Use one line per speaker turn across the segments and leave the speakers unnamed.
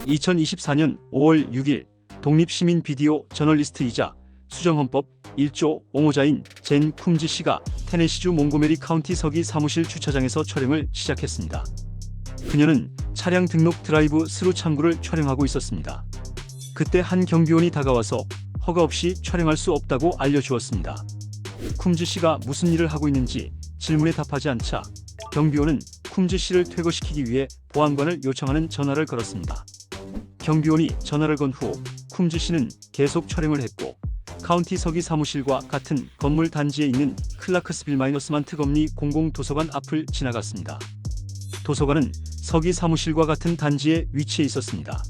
2024년 5월 6일 독립시민 비디오 저널리스트이자 수정헌법 1조 옹호자인 젠 쿰즈 씨가 테네시주 몽고메리 카운티 서기 사무실 주차장에서 촬영을 시작했습니다. 그녀는 차량 등록 드라이브 스루 창구를 촬영하고 있었습니다. 그때 한 경비원이 다가와서 허가 없이 촬영할 수 없다고 알려주었습니다. 쿰즈 씨가 무슨 일을 하고 있는지 질문에 답하지 않자 경비원은 쿰즈 씨를 퇴거시키기 위해 보안관을 요청하는 전화를 걸었습니다. 경비원이 전화를 건 후 쿰즈 씨는 계속 촬영을 했고 카운티 서기 사무실과 같은 건물 단지에 있는 클라크스빌 마이너스만트 검리 공공도서관 앞을 지나갔습니다. 도서관은 서기 사무실과 같은 단지에 위치해 있었습니다.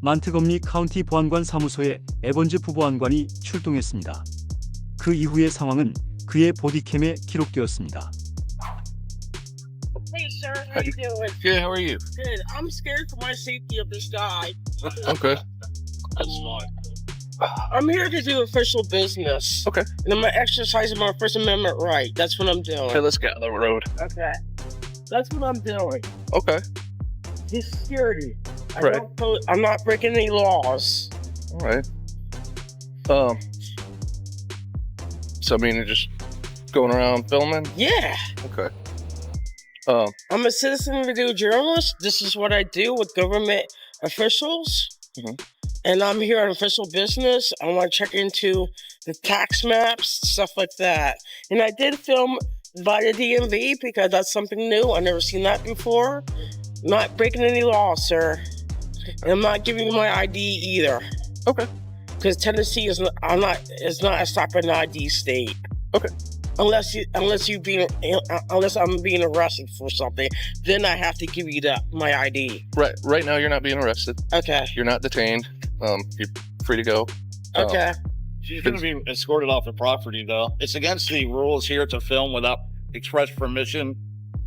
만트검리 카운티 보안관 사무소에 에번즈 부보안관이 출동했습니다. 그 이후의 상황은 그의 보디캠에 기록되었습니다.
Hey, sir, how you doing?
Good, how are you?
Good. I'm scared for my safety of this guy.
Okay.
That's fine. I'm here to do official business.
Okay.
And I'm exercising my First Amendment right. That's what I'm doing.
Okay, let's get on the road.
Okay. That's what I'm doing.
Okay.
He's security.
Right.
I'm not breaking any laws.
All right. So I mean, you're just going around filming?
Yeah.
Okay.
I'm a citizen review journalist. This is what I do with government officials.
Mhm.
And I'm here on official business. I want to check into the tax maps, stuff like that. And I did film via DMV because that's something new. I've never seen that before. Not breaking any laws, sir. And I'm not giving you my ID either.
Okay.
Because Tennessee is not a stop an ID state.
Okay.
Unless I'm being arrested for something, then I have to give you my ID.
Right. Right now, you're not being arrested.
Okay.
You're not detained. You're free to go.
Okay.
She's going to be escorted off the property, though. It's against the rules here to film without express permission.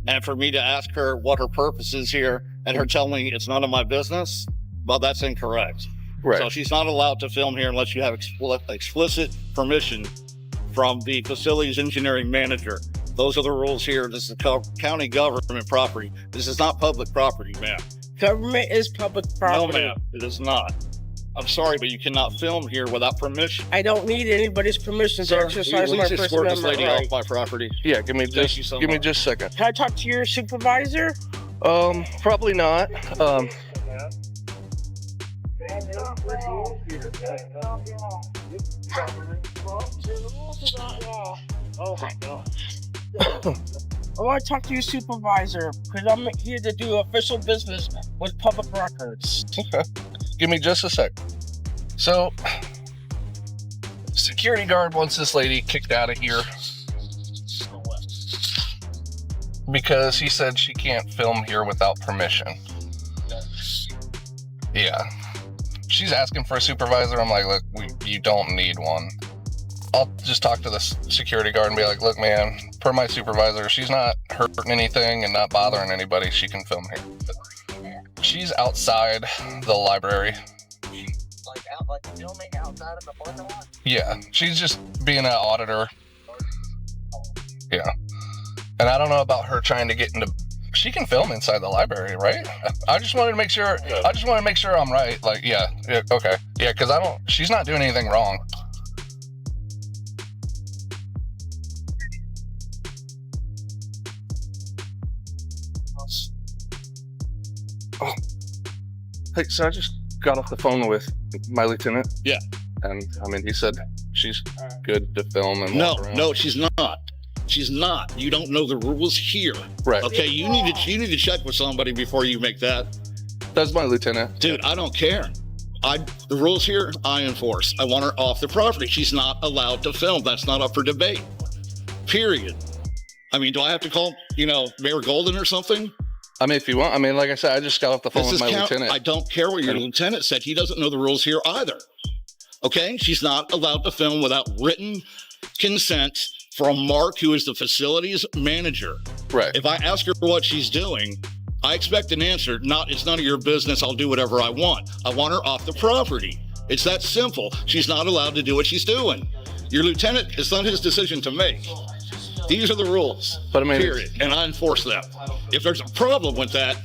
And for me to ask her what her purpose is here and her tell me it's none of my business, well, that's incorrect.
Right.
So she's not allowed to film here unless you have explicit permission from the facilities engineering manager. Those are the rules here. This is county government property. This is not public property, ma'am.
Government is public
No,
property.
ma'am, it is not. I'm sorry, but you cannot film here without permission.
I don't need anybody's permission to
Sir,
exercise
will you
my
please
First
escort this
Amendment
lady
right.
off my property?
Yeah. Give me
Thank you so
give me
much.
just a second.
Can I talk to your supervisor?
Probably not.
Oh my God. I want to talk to your supervisor because I'm here to do official business with public records.
Give me just a sec. So, security guard wants this lady kicked out of here because he said she can't film here without permission. Yeah. She's asking for a supervisor. I'm like, look, you don't need one. I'll just talk to the security guard and be like, look, man, per my supervisor, she's not hurting anything and not bothering anybody. She can film here. She's outside the library.
Like filming outside of the parking lot?
Yeah, she's just being an auditor. Yeah. And I don't know about her trying to get into... She can film inside the library, right? I just wanted to make sure... I'm right. Like, yeah, okay. Yeah, because she's not doing anything wrong. Oh. Hey, so I just got off the phone with my lieutenant.
Yeah.
And, I mean, he said she's good to film and
No,
walk around.
no, she's not. She's not. You don't know the rules here.
Right.
Okay, you need to check with somebody before you make that.
That's my lieutenant.
Dude, I don't care. The rules here, I enforce. I want her off the property. She's not allowed to film. That's not up for debate. Period. I mean, do I have to call, Mayor Golden or something?
I mean, if you want. I mean, like I said, I just got off the phone with my lieutenant.
I don't care what your lieutenant said. He doesn't know the rules here either. Okay? She's not allowed to film without written consent from Mark, who is the facilities manager.
Right.
If I ask her what she's doing, I expect an answer. It's none of your business. I'll do whatever I want. I want her off the property. It's that simple. She's not allowed to do what she's doing. Your lieutenant, it's not his decision to make. These are the rules.
But I mean,
period. And I enforce them. If there's a problem with that,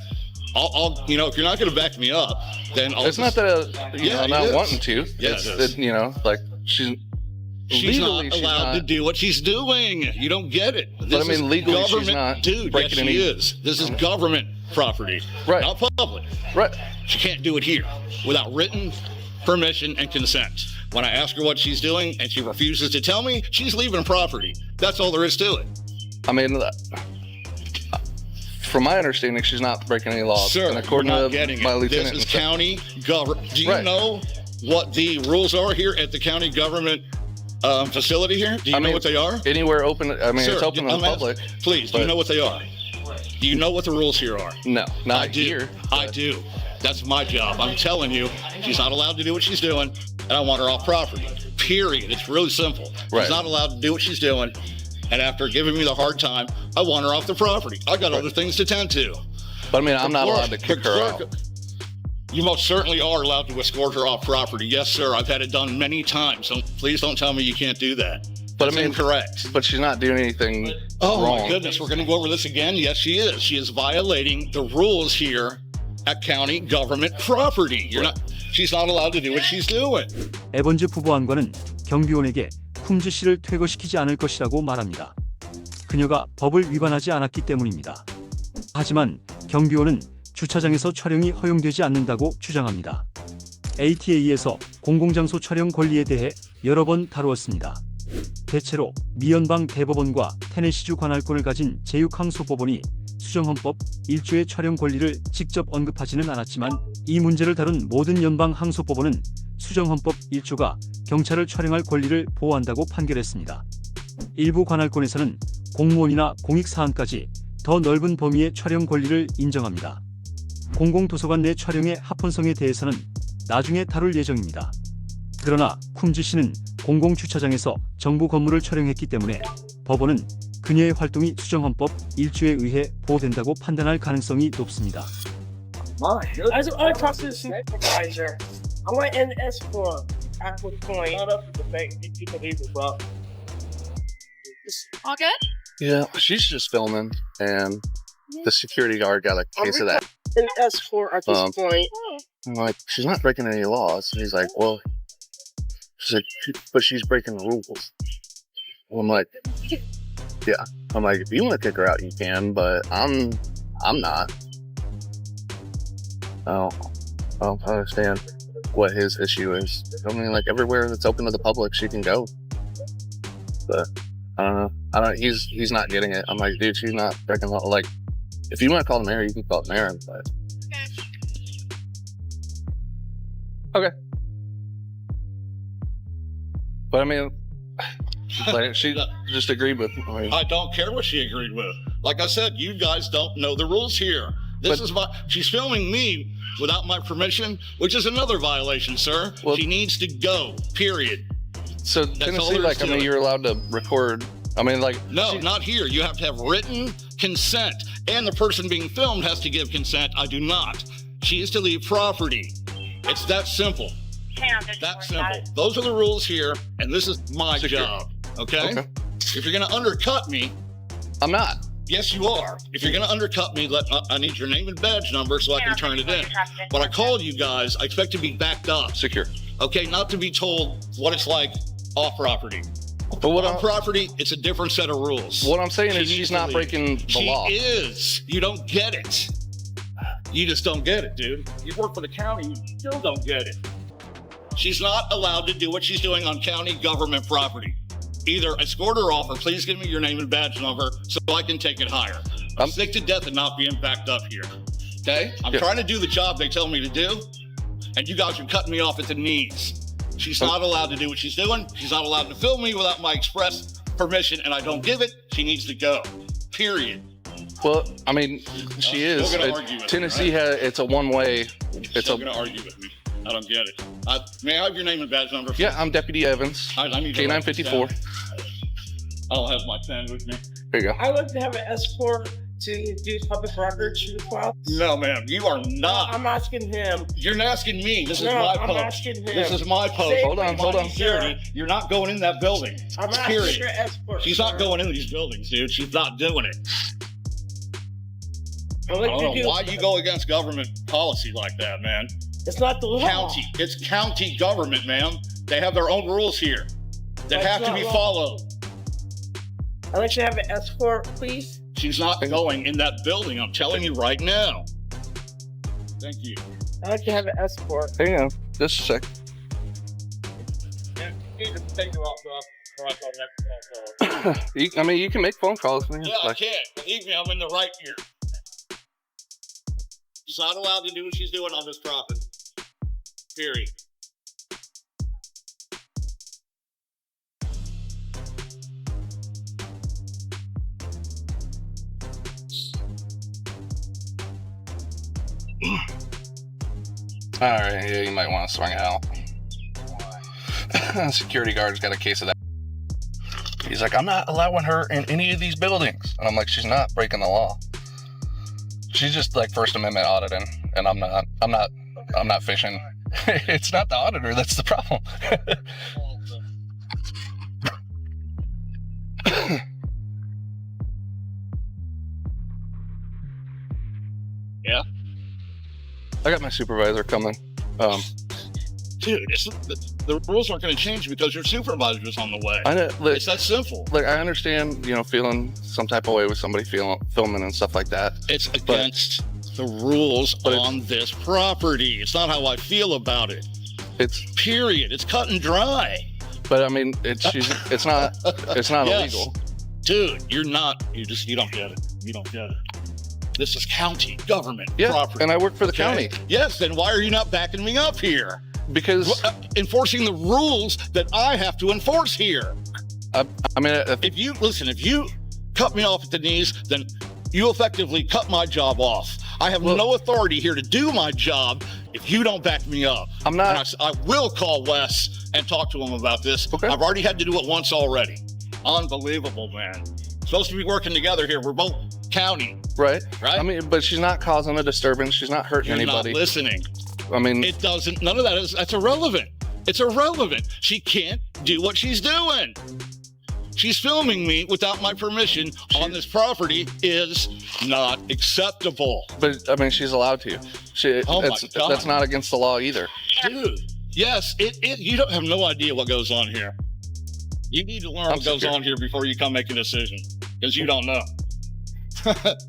I'll you know, if you're not going to back me up, then I'll.
It's not that I'm not wanting to.
Yeah,
it's
it is.
that, like she's
not
legally
allowed to do what she's doing. You don't get it.
But I mean, legally, she's
government,
not
dude.
breaking
Yes,
any.
she is. This is government property,
Right.
not public.
Right.
She can't do it here without written permission and consent. When I ask her what she's doing and she refuses to tell me, she's leaving property. That's all there is to it.
I mean, from my understanding, she's not breaking any laws.
Sir,
and according
you're not
to
getting
my
it.
lieutenant,
This is
and stuff.
county government. Do you
Right.
know what the rules are here at the county government facility here? Do you know what they are?
Anywhere open. I mean,
Sir,
it's open to the public.
Please, do you
but-
know what they are? Do you know what the rules here are?
No, not
I do.
here.
I do. That's my job. I'm telling you, she's not allowed to do what she's doing, and I want her off property. Period. It's really simple.
Right.
She's not allowed to do what she's doing, and after giving me the hard time, I want her off the property. I got other things to tend to.
But I mean, I'm not
Clerk-
allowed to kick
the
her
clerk-
out.
You most certainly are allowed to escort her off property. Yes, sir. I've had it done many times. So please don't tell me you can't do that.
But
That's
I mean,
incorrect.
But she's not doing anything
Oh
wrong.
my goodness, we're going to go over this again. Yes, she is. She is violating the rules here at county government property. She's not allowed to do what she's doing.
에번즈 부부안과는 경비원에게 쿰즈 씨를 퇴거시키지 않을 것이라고 말합니다. 그녀가 법을 위반하지 않았기 때문입니다. 하지만 경비원은 주차장에서 촬영이 허용되지 않는다고 주장합니다. ATA에서 공공장소 촬영 권리에 대해 여러 번 다루었습니다. 대체로 미연방 대법원과 테네시주 관할권을 가진 제6항소법원이 수정헌법 1조의 촬영 권리를 직접 언급하지는 않았지만 이 문제를 다룬 모든 연방 항소법원은 수정헌법 1조가 경찰을 촬영할 권리를 보호한다고 판결했습니다. 일부 관할권에서는 공무원이나 공익사안까지 더 넓은 범위의 촬영 권리를 인정합니다. 공공도서관 내 촬영의 합헌성에 대해서는 나중에 다룰 예정입니다. 그러나 쿰즈 씨는 공공주차장에서 정부 건물을 촬영했기 때문에 법원은 그녀의 활동이 수정헌법 1조에 의해 보호된다고 판단할 가능성이 높습니다.
I talked to the supervisor. I went in escort at this point. Not up to debate. You can leave it, bro.
All good?
Yeah, she's just filming, and the security guard got a case of that.
In escort at this point.
I'm like, she's not breaking any laws. And he's like, well, she's like, but she's breaking the rules. Well, I'm like, yeah. I'm like, if you want to kick her out, you can, but I'm not. I don't understand what his issue is. I mean, like everywhere that's open to the public, she can go. But I don't know. He's not getting it. I'm like, dude, she's not breaking law. Like, if you want to call the mayor, you can call the mayor. But okay. But I mean, like, she just agreed with. I mean,
I don't care what she agreed with. Like I said, you guys don't know the rules here. She's filming me without my permission, which is another violation, sir.
Well-
she needs to go, period.
so
all
Tennessee,
there is
like, I
to
mean,
it.
you're allowed to record. I mean, like,
No, not here. You have to have written consent, and the person being filmed has to give consent. I do not. She is to leave property. It's that simple. That simple. Those are the rules here, and this is my
Secure.
job. Okay?
Okay.
If you're gonna undercut me,
I'm not.
yes, you are. If you're gonna undercut me, I need your name and badge number so I can turn it in. When I call you guys, I expect to be backed up.
Secure.
Okay, not to be told what it's like off property.
But what
On
I'm,
property, it's a different set of rules.
what I'm saying
She
is
needs
she's
to
not
leave.
breaking the
She
law.
is. You don't get it. You just don't get it, dude. You work for the county, you still don't get it. She's not allowed to do what she's doing on county government property. Either escort her off or please give me your name and badge number so I can take it higher. I'm sick to death of not being backed up here. Okay? I'm
Yeah.
trying to do the job they tell me to do, and you guys are cutting me off at the knees. She's not allowed to do what she's doing. She's not allowed to film me without my express permission, and I don't give it. She needs to go. Period.
Well, I mean, she
Still
is.
gonna argue with
Tennessee
me,
has. It's a one-way. It's
Still
a.
gonna argue with me. I don't get it. May I have your name and badge number?
Yeah, I'm Deputy Evans.
I need to write this
K954.
down. I don't have my pen with me.
There you go.
I like to have an escort to do public records as well.
No, ma'am. You are not.
I'm asking him.
You're asking me. This is
No,
my
I'm
post.
asking him.
This is my post.
Say
Hold on,
my
hold on.
Security. You're not going in that building.
I'm asking
Period.
your escort.
She's
sir.
not going in these buildings, dude. She's not doing it.
I'd
I
like
don't
to
know
do.
why you go against government policy like that, man.
It's not the law.
County. It's county government, ma'am. They have their own rules here that
That's
have to
not
be
law.
followed.
I'd like to have an escort, please.
She's not going in that building. I'm telling you right now. Thank you.
I'd like to have an escort.
Hang on, just a sec.
Yeah, you need to take her off the
I mean, you can make phone calls, man.
Yeah, I can't. Believe me, I'm in the right here. She's not allowed to do what she's doing on this property. Period.
All right, yeah, you might want to swing out. Security guard's got a case of that. He's like, I'm not allowing her in any of these buildings. And I'm like, she's not breaking the law. She's just like First Amendment auditing, and I'm not fishing. It's not the auditor that's the problem.
Yeah.
I got my supervisor coming.
Dude, the rules aren't going to change because your supervisor's on the way.
I know, look,
It's that simple.
look, I understand, feeling some type of way with somebody filming and stuff like that.
It's against the rules on this property. It's not how I feel about it.
It's,
Period. It's cut and dry.
but I mean, it's not
Yes.
illegal.
Dude, you don't get it. You don't get it. This is county government
Yeah,
property.
and I work for the
Okay?
county
Yes, then why are you not backing me up here?
because
Enforcing the rules that I have to enforce here.
I mean,
If you cut me off at the knees, then you effectively cut my job off. I have no authority here to do my job if you don't back me up.
I'm not-
And I will call Wes and talk to him about this.
Okay.
I've already had to do it once already. Unbelievable, man. Supposed to be working together here. We're both county,
right?
right?
I mean, but she's not causing a disturbance. She's not hurting
You're
anybody.
not listening.
I mean,
It doesn't. None of that's irrelevant. It's irrelevant. She can't do what she's doing. She's filming me without my permission on this property is not acceptable.
but I mean, she's allowed to.
Oh my God.
That's not against the law either.
Dude, yes, you don't have no idea what goes on here. You need to learn what goes on here before you come make a decision, because you don't know.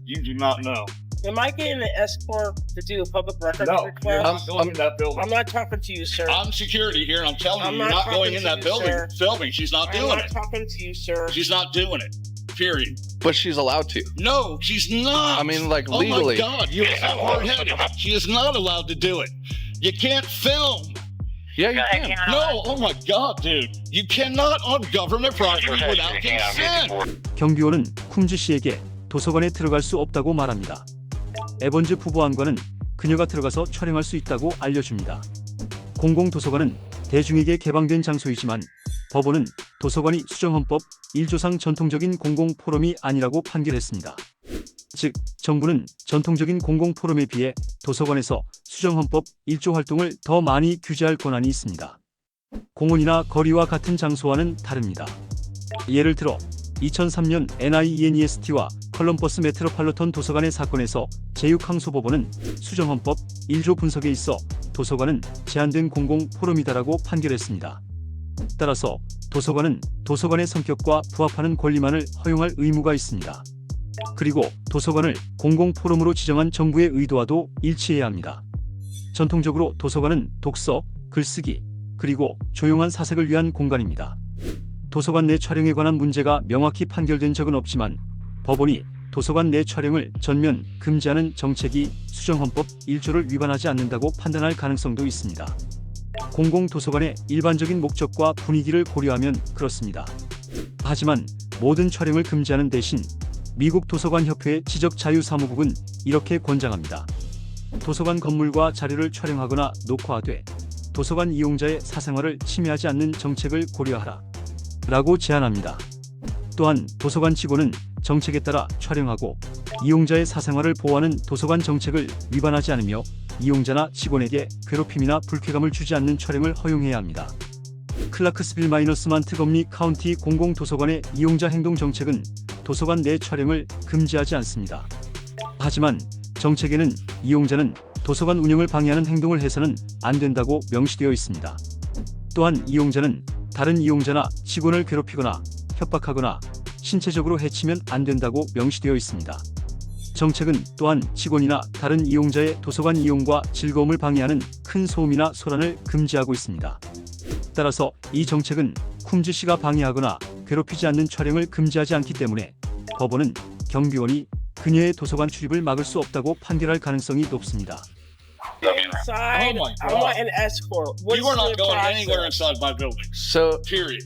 You do not know.
Am I getting an escort to do a public record
No,
request?
you're not going in that building.
I'm not talking to you, sir.
I'm security here, and I'm telling
I'm
you, you're
not
not going
talking
in
to
that
you,
building
sir.
filming. She's not
I'm
doing
not
it.
talking to you, sir.
She's not doing it. Period.
But she's allowed to.
No, she's not.
I mean, like,
Oh
legally.
my God, you're so hard-headed. She is not allowed to do it. You can't film.
Yeah, you can.
No, oh my God, dude. You cannot on government property without consent.
경비원은 쿰즈 씨에게 도서관에 들어갈 수 없다고 말합니다. 에번즈 부부안과는 그녀가 들어가서 촬영할 수 있다고 알려줍니다. 공공도서관은 대중에게 개방된 장소이지만 법원은 도서관이 수정헌법 1조상 전통적인 공공포럼이 아니라고 판결했습니다. 즉, 정부는 전통적인 공공포럼에 비해 도서관에서 수정헌법 1조 활동을 더 많이 규제할 권한이 있습니다. 공원이나 거리와 같은 장소와는 다릅니다. 예를 들어 2003년 NIENEST와 컬럼버스 메트로폴리탄 도서관의 사건에서 제6항소법원은 수정헌법 1조 분석에 있어 도서관은 제한된 공공포럼이다라고 판결했습니다. 따라서 도서관은 도서관의 성격과 부합하는 권리만을 허용할 의무가 있습니다. 그리고 도서관을 공공포럼으로 지정한 정부의 의도와도 일치해야 합니다. 전통적으로 도서관은 독서, 글쓰기, 그리고 조용한 사색을 위한 공간입니다. 도서관 내 촬영에 관한 문제가 명확히 판결된 적은 없지만 법원이 도서관 내 촬영을 전면 금지하는 정책이 수정헌법 1조를 위반하지 않는다고 판단할 가능성도 있습니다. 공공도서관의 일반적인 목적과 분위기를 고려하면 그렇습니다. 하지만 모든 촬영을 금지하는 대신 미국 도서관협회의 지적자유사무국은 이렇게 권장합니다. 도서관 건물과 자료를 촬영하거나 녹화하되 도서관 이용자의 사생활을 침해하지 않는 정책을 고려하라 라고 제안합니다. 또한 도서관 직원은 정책에 따라 촬영하고 이용자의 사생활을 보호하는 도서관 정책을 위반하지 않으며 이용자나 직원에게 괴롭힘이나 불쾌감을 주지 않는 촬영을 허용해야 합니다. 클라크스빌 마이너스만트검리 카운티 공공도서관의 이용자 행동 정책은 도서관 내 촬영을 금지하지 않습니다. 하지만 정책에는 이용자는 도서관 운영을 방해하는 행동을 해서는 안 된다고 명시되어 있습니다. 또한 이용자는 다른 이용자나 직원을 괴롭히거나 협박하거나 신체적으로 해치면 안 된다고 명시되어 있습니다. 정책은 또한 직원이나 다른 이용자의 도서관 이용과 즐거움을 방해하는 큰 소음이나 소란을 금지하고 있습니다. 따라서 이 정책은 쿰즈 씨가 방해하거나 괴롭히지 않는 촬영을 금지하지 않기 때문에 법원은 경비원이 그녀의 도서관 출입을 막을 수 없다고 판결할 가능성이 높습니다.
Inside,
Oh my
I
God.
want an escort. What's
You are not
the
going
process?
anywhere inside my building.
So
Period.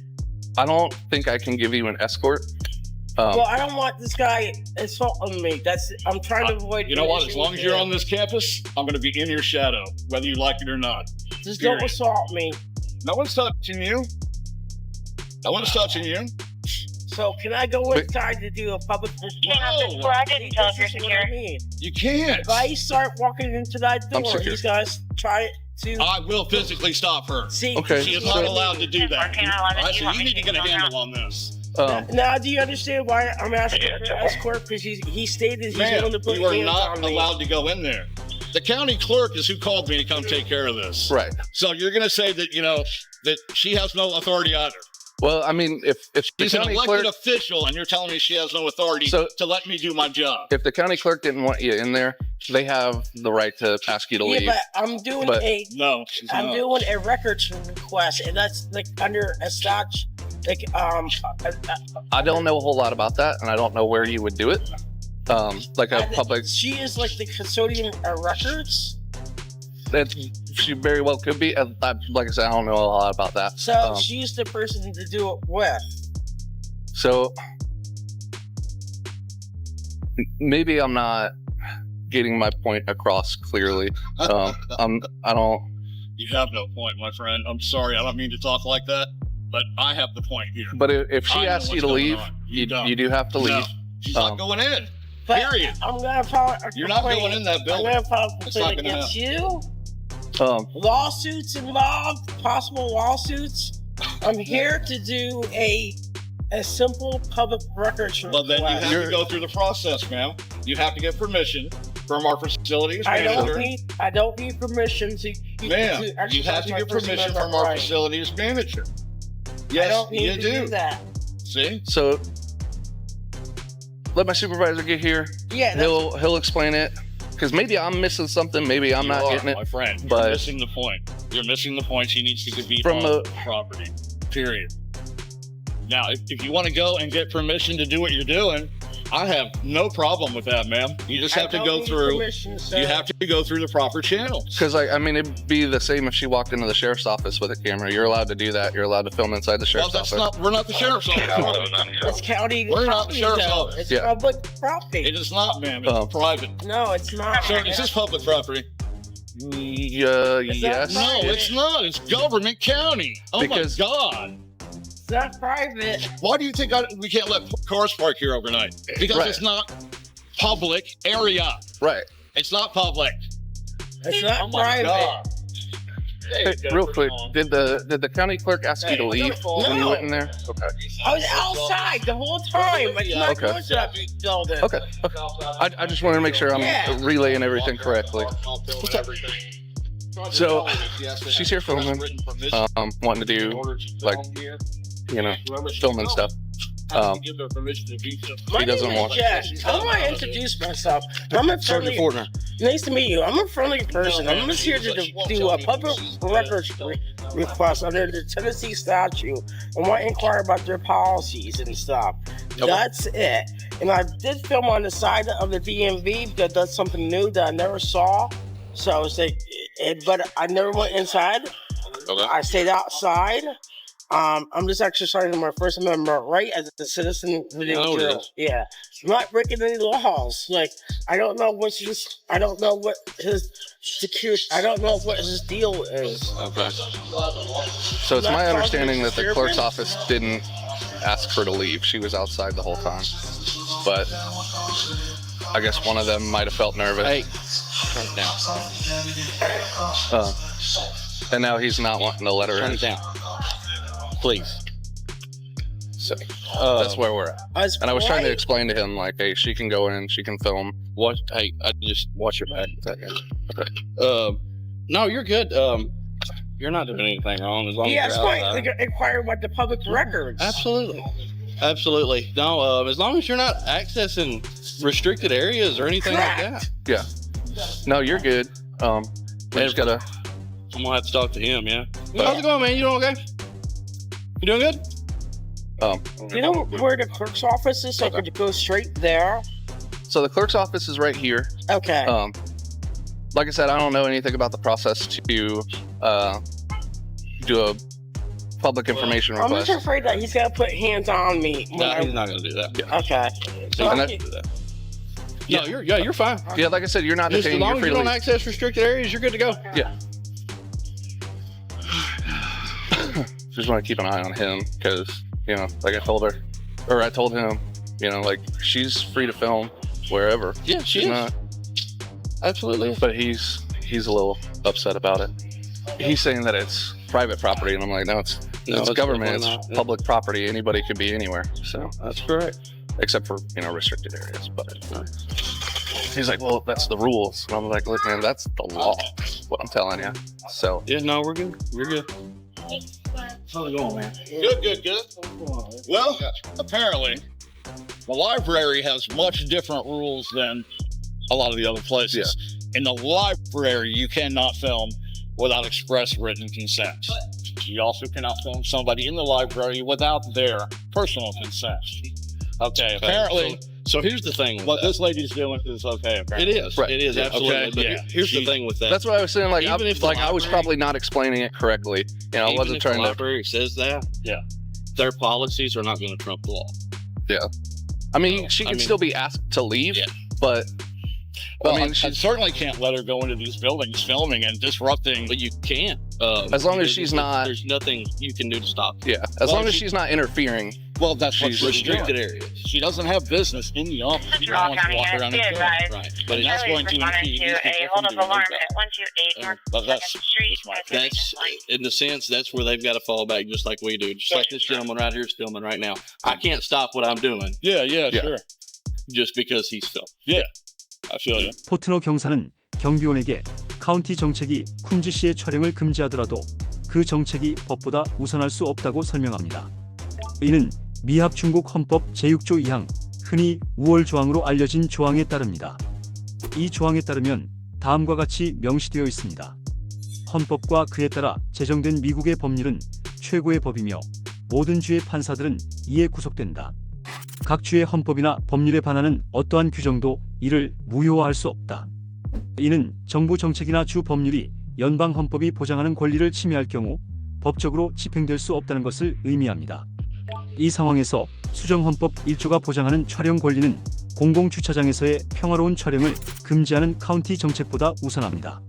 I don't think I can give you an escort.
Well, I don't want this guy assaulting me. I'm trying to avoid.
You know what? As
issues
long as you're
here.
on this campus, I'm going to be in your shadow, whether you like it or not.
Just don't
period.
assault me.
No one's touching you. No one's touching you.
So can I go
Wait.
inside to do a public report?
No.
I didn't tell if you're
This is what I
secure.
mean.
You can't.
If I start walking into that
I'm
door,
secure.
these guys try to
I will physically stop her.
see.
Okay.
She is
So-
not allowed to do that.
Working on it.
I
You
see
want
you
me
need to
to
get a
go
handle on this.
Now, do you understand why I'm asking for an escort? Because he stated he's
Man,
willing to put
you are
hands
not
on me.
allowed to go in there. The county clerk is who called me to come take care of this.
Right.
So you're going to say that, that she has no authority either.
Well, I mean, if the
She's an
county
elected
clerk,
official, and you're telling me she has no authority
So-
to let me do my job.
if the county clerk didn't want you in there, they have the right to ask you to
Yeah,
leave.
but I'm doing
But-
No, she's
I'm
not.
doing a records request, and that's like under a statute. Like
I don't know a whole lot about that, and I don't know where you would do it. Like a public,
She is like the custodian of records.
that she very well could be. Like I said, I don't know a lot about that.
So she's the person to do it with.
So maybe I'm not getting my point across clearly. I don't.
You have no point, my friend. I'm sorry. I don't mean to talk like that, but I have the point here.
But if she
I know
asks you
what's
to
going
leave,
on.
you
don't.
do have to
No,
leave.
she's
Um,
not going in.
But
Period.
I'm gonna file a
You're not
complaint.
going in that
I'm
building.
gonna file a
It's not
complaint
gonna
against you. Lawsuits involved, possible lawsuits. I'm here to do a simple public records
Well, then you
request.
have to go through the process, ma'am. You have to get permission from our facilities
I
manager.
don't need permission to.
Ma'am,
to
you
exercise
have to
my
get
First
permission
Amendment
from our
right.
facilities manager.
I
Yes,
don't need
you
to
do.
do that.
See?
So let my supervisor get here.
Yeah, that's,
He'll explain it. Because maybe I'm missing something. Maybe I'm
You
not
are,
getting it.
my friend.
but-
You're missing the point. You're missing the point. She needs to be
From
on
the-
the property. Period. Now, if you want to go and get permission to do what you're doing, I have no problem with that, ma'am. You just have
I
to
don't
go
need
through.
permission, sir.
You have to go through the proper channels.
Because I mean, it'd be the same if she walked into the sheriff's office with a camera. You're allowed to do that. You're allowed to film inside the
Well,
sheriff's
that's
office.
not. We're not the sheriff's office.
It's county
We're not the
property,
sheriff's
though.
office.
It's
Yeah.
public property.
It is not, ma'am. It's
Oh.
private.
No, it's not.
Sir, is this public property?
Yeah,
Is that
yes.
right?
No, it's not. It's government county. Oh
Because-
my God.
It's not private.
Why do you think we can't let cars park here overnight? Because
Right.
it's not public area.
Right.
It's not public.
It's not
Oh my
private.
God.
Hey, real quick, did the county clerk ask you to leave when you
No.
went in there? Okay.
I was outside the whole time. It's not
Okay.
going to that building.
Okay. I just wanted to make sure I'm
Yeah.
relaying everything correctly. So, she's here filming, wanting to do, like, filming stuff.
My
He
name
doesn't
is
want-
Jeff. I want to introduce myself. I'm a friendly. Nice to meet you. I'm a friendly person. I'm just here to do a public records request under the Tennessee statute. I want to inquire about their policies and stuff. That's it. And I did film on the side of the DMV because that's something new that I never saw. So I was like, but I never went inside.
Okay.
I stayed outside. I'm just exercising my First Amendment right as a citizen within
Oh, it
jail.
is.
Yeah, I'm not breaking any laws. Like I don't know what his security. I don't know what his deal is.
Okay. So it's my understanding that the clerk's office didn't ask her to leave. She was outside the whole time. But I guess one of them might have felt nervous.
Hey, turn it down.
And now he's not wanting to let her
Turn
in.
it down. Please.
So that's where we're at.
As
And I was trying to
polite-
explain to him, like, hey, she can go in, she can film.
Hey, I just watch your back.
Okay.
No, you're good. You're not doing anything wrong as long
Yeah,
as
it's
you're
fine.
outside.
Like, inquire about the public records.
Absolutely. Absolutely. No, as long as you're not accessing restricted areas or anything like that.
Yeah. No, you're good. We just gotta.
I'm gonna have to talk to him, yeah. How's it going, man? You doing okay? You doing good?
You know where the clerk's office is? So
Okay.
could you go straight there?
So the clerk's office is right here.
Okay.
Like I said, I don't know anything about the process to do a public information
I'm
request.
just afraid that he's gonna put hands on me. when
No,
I-
he's not gonna do that.
Okay.
He's not
that-
gonna do that. No, you're fine.
Yeah, like I said, you're not
Just as
detained.
long
You're
as
free
you
to
don't
leave.
access restricted areas, you're good to go.
Yeah. Just want to keep an eye on him because, you know, like I told him, you know, like she's free to film wherever.
Yeah, she
She's
is.
not,
Absolutely.
but he's a little upset about it. He's saying that it's private property, and I'm like, no, it's government. It's
definitely not.
public property. Anybody could be anywhere. So
That's correct.
except for, you know, restricted areas. But he's like, well, that's the rules. And I'm like, look, man, that's the law. What I'm telling you. So
Yeah, no, we're good. We're good.
How's it going, man? Good. Well, apparently, the library has much different rules than a lot of the other places. In the library, you cannot film without express written consent. You also cannot film somebody in the library without their personal consent. Okay, apparently,
So here's the thing with
what
that.
this lady's doing is okay.
It
Apparently.
is.
Right.
It is,
Yeah.
absolutely.
Okay,
But
yeah.
here's the thing with that.
that's what I was saying. Like,
Even if the
I was
library-
probably not explaining it correctly. You know, I
Even
wasn't
if
trying
the
to.
library says that,
Yeah.
their policies are not going to trump the law.
I mean, she
I
can
mean-
still be asked to leave,
Yeah.
but
Well,
I mean,
I
she's
certainly can't let her go into these buildings filming and disrupting.
But you can't.
As long as
because
she's not-
There's nothing you can do to stop it.
yeah. As
Well,
long as
she-
she's not interfering.
Well, that's what
She's
she's
Restricted
doing.
areas.
She doesn't have business in the office. She
Central
wants to
County
walk around and
be
film.
advised.
Right.
But
But
that's
Charlie
going to
responded
impede
to
these
a
people
hold
from
of
doing
alarm
their
at
job.
128 North
But that's
Second Street.
my
That's
that's, in the sense, that's where they've got to fall back just like we do. Just like this gentleman right here is filming right now. I can't stop what I'm doing
yeah,
Yeah.
sure.
just because he's filming.
I feel you.
포트너 경사는 경비원에게 카운티 정책이 쿰즈 씨의 촬영을 금지하더라도 그 정책이 법보다 우선할 수 없다고 설명합니다. 이는 미합 중국 헌법 제6조 2항, 흔히 우월 조항으로 알려진 조항에 따릅니다. 이 조항에 따르면 다음과 같이 명시되어 있습니다. 헌법과 그에 따라 제정된 미국의 법률은 최고의 법이며 모든 주의 판사들은 이에 구속된다. 각 주의 헌법이나 법률에 반하는 어떠한 규정도 이를 무효화할 수 없다. 이는 정부 정책이나 주 법률이 연방 헌법이 보장하는 권리를 침해할 경우 법적으로 집행될 수 없다는 것을 의미합니다. 이 상황에서 수정헌법 1조가 보장하는 촬영 권리는 공공주차장에서의 평화로운 촬영을 금지하는 카운티 정책보다 우선합니다.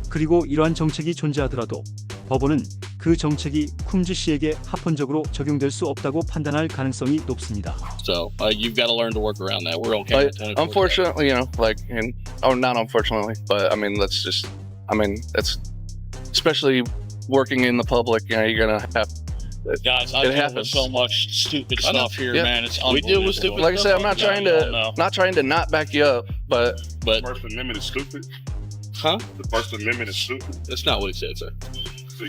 그리고 이러한 정책이 존재하더라도 법원은 그 정책이 쿰즈 씨에게 합헌적으로 적용될 수 없다고 판단할 가능성이 높습니다.
So you've got to learn to work around that. We're okay.
But
with 24/7.
unfortunately, you know, like, and not unfortunately, but I mean, that's especially working in the public. You know, you're gonna have.
Guys, I
It
deal with
happens.
so much stupid
I know.
stuff here,
Yeah.
man. It's
We deal with
unbelievable.
stupid
Like I said, I'm not trying
Yeah, no.
to not back you up, but
But
First Amendment is stupid.
huh?
The First Amendment is stupid.
That's not what he said, sir.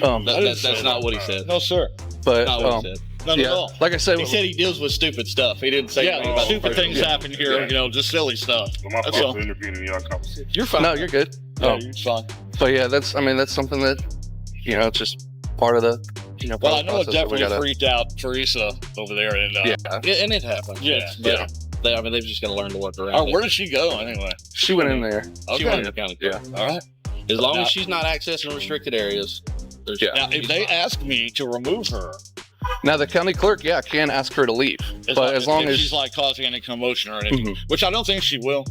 um,
That's not what he said.
No, sir.
but
Not what he said.
Not at
yeah,
all.
like I said,
He said he deals with stupid stuff. He didn't say anything
Yeah,
about the
stupid
First
things
Amendment.
happen here, you know, just silly stuff.
So my
That's
fault
all.
for intervening in y'all conversation.
You're fine.
no, you're good.
Yeah,
Um,
you're fine.
but yeah, that's something that, you know, it's just part of the, you know,
Well, I
part of the
know it
process that we
definitely
gotta-
freaked out Teresa over there. And
Yeah,
And it happens.
Yeah,
It's-
yeah.
I mean, they've just got to learn to work around
Oh,
it.
where did she go anyway?
she went in there.
She
Okay.
went to the county clerk.
Yeah.
All right.
As long
Now-
as she's not accessing restricted areas. There's,
Yeah.
Now, if they ask me to remove her,
Now the county clerk, yeah, can ask her to leave, but as long
if
as
she's like causing any commotion or anything,
Mhm.
which I don't think she will.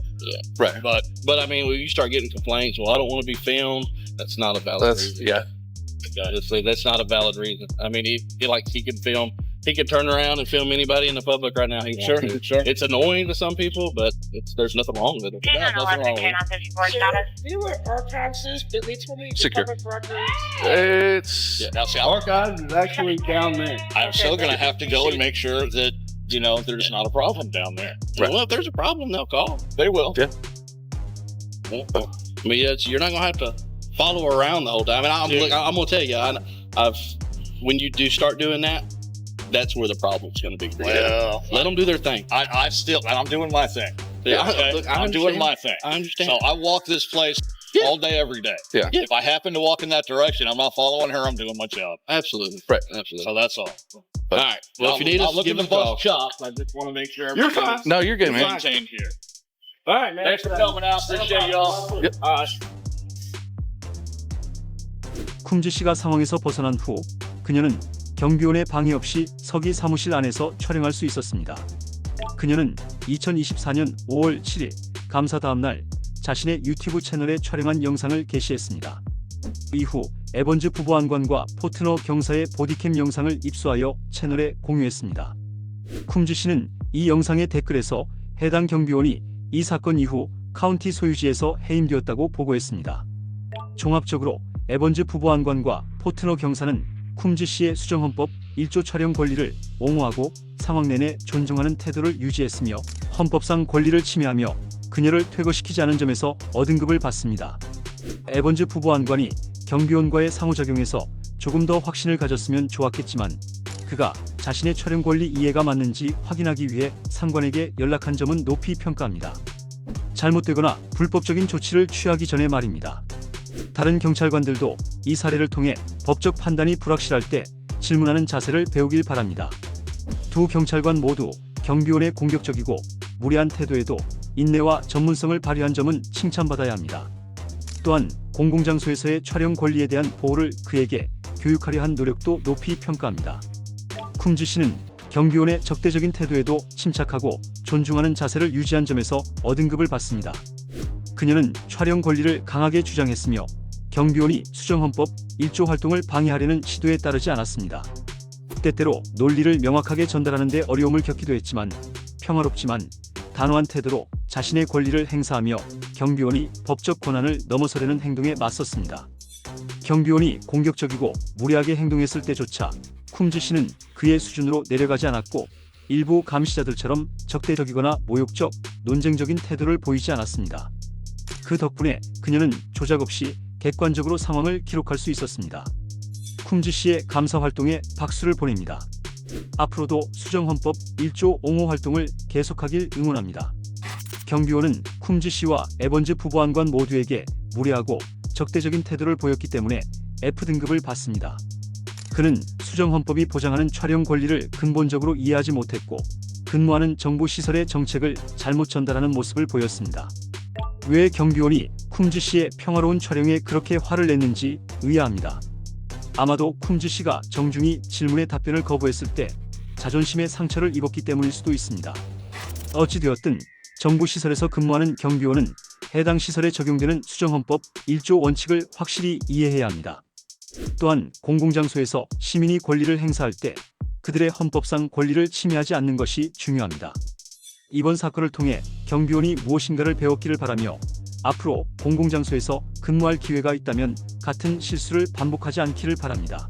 right,
But
I mean, when you start getting complaints, well, I don't want to be filmed. That's not a valid
that's
reason.
yeah,
Honestly, that's not a valid reason. I mean, he can film he could turn around and film anybody in the public right now. Sure. It's annoying to some people, but there's nothing wrong with it.
Canine
There's nothing
11,
wrong with it.
Canine 54
Sir,
status.
do you know what archives is? Did they tell me
Secure.
public records?
It's
Yeah, now see,
Archives is actually down there.
I'm still gonna have to go and make sure that, you know, there's not a problem down there.
Right.
Well, if there's a problem, they'll call.
They will.
Yeah.
I mean, you're not gonna have to follow around the whole time. And I'm gonna tell you, when you do start doing that, that's where the problem's gonna be.
Well,
Let them do their thing.
I'm doing my thing.
Yeah,
Okay?
look,
I'm doing
understand.
my thing.
I understand.
So I walk this place all day, every day.
Yeah.
If I happen to walk in that direction, I'm not following her. I'm doing my job.
Absolutely.
Right.
Absolutely.
So that's all.
But-
all right. Well, if you need us,
look
give
at
us
the
a call.
bus chops. I just want to make sure
You're fine.
no, you're good, man.
maintained here.
All right, man.
Thanks for coming out. Appreciate y'all.
Yep.
All right.
쿰즈 씨가 상황에서 벗어난 후 그녀는 경비원의 방해 없이 서기 사무실 안에서 촬영할 수 있었습니다. 그녀는 2024년 5월 7일 감사 다음 날 자신의 유튜브 채널에 촬영한 영상을 게시했습니다. 이후 에번즈 부부 안관과 포트너 경사의 보디캠 영상을 입수하여 채널에 공유했습니다. 쿰즈 씨는 이 영상의 댓글에서 해당 경비원이 이 사건 이후 카운티 소유지에서 해임되었다고 보고했습니다. 종합적으로 에번즈 부부 안관과 포트너 경사는 쿰즈 씨의 수정헌법 1조 촬영 권리를 옹호하고 상황 내내 존중하는 태도를 유지했으며 헌법상 권리를 침해하며 그녀를 퇴거시키지 않은 점에서 어등급을 받습니다. 에번즈 부부 안관이 경비원과의 상호작용에서 조금 더 확신을 가졌으면 좋았겠지만 그가 자신의 촬영 권리 이해가 맞는지 확인하기 위해 상관에게 연락한 점은 높이 평가합니다. 잘못되거나 불법적인 조치를 취하기 전에 말입니다. 다른 경찰관들도 이 사례를 통해 법적 판단이 불확실할 때 질문하는 자세를 배우길 바랍니다. 두 경찰관 모두 경비원의 공격적이고 무례한 태도에도 인내와 전문성을 발휘한 점은 칭찬받아야 합니다. 또한 공공장소에서의 촬영 권리에 대한 보호를 그에게 교육하려 한 노력도 높이 평가합니다. 쿰즈 씨는 경비원의 적대적인 태도에도 침착하고 존중하는 자세를 유지한 점에서 어등급을 받습니다. 그녀는 촬영 권리를 강하게 주장했으며 경비원이 수정헌법 1조 활동을 방해하려는 시도에 따르지 않았습니다. 때때로 논리를 명확하게 전달하는 데 어려움을 겪기도 했지만 평화롭지만 단호한 태도로 자신의 권리를 행사하며 경비원이 법적 권한을 넘어서려는 행동에 맞섰습니다. 경비원이 공격적이고 무례하게 행동했을 때조차 쿰즈 씨는 그의 수준으로 내려가지 않았고 일부 감시자들처럼 적대적이거나 모욕적, 논쟁적인 태도를 보이지 않았습니다. 그 덕분에 그녀는 조작 없이 객관적으로 상황을 기록할 수 있었습니다. 쿰즈 씨의 감사 활동에 박수를 보냅니다. 앞으로도 수정헌법 1조 옹호 활동을 계속하길 응원합니다. 경비원은 쿰즈 씨와 에번즈 부부안관 모두에게 무례하고 적대적인 태도를 보였기 때문에 F등급을 받습니다. 그는 수정헌법이 보장하는 촬영 권리를 근본적으로 이해하지 못했고 근무하는 정부시설의 정책을 잘못 전달하는 모습을 보였습니다. 왜 경비원이 쿰즈 씨의 평화로운 촬영에 그렇게 화를 냈는지 의아합니다. 아마도 쿰즈 씨가 정중히 질문에 답변을 거부했을 때 자존심에 상처를 입었기 때문일 수도 있습니다. 어찌되었든 정부시설에서 근무하는 경비원은 해당 시설에 적용되는 수정헌법 1조 원칙을 확실히 이해해야 합니다. 또한 공공장소에서 시민이 권리를 행사할 때 그들의 헌법상 권리를 침해하지 않는 것이 중요합니다. 이번 사건을 통해 경비원이 무엇인가를 배웠기를 바라며 앞으로 공공장소에서 근무할 기회가 있다면 같은 실수를 반복하지 않기를 바랍니다.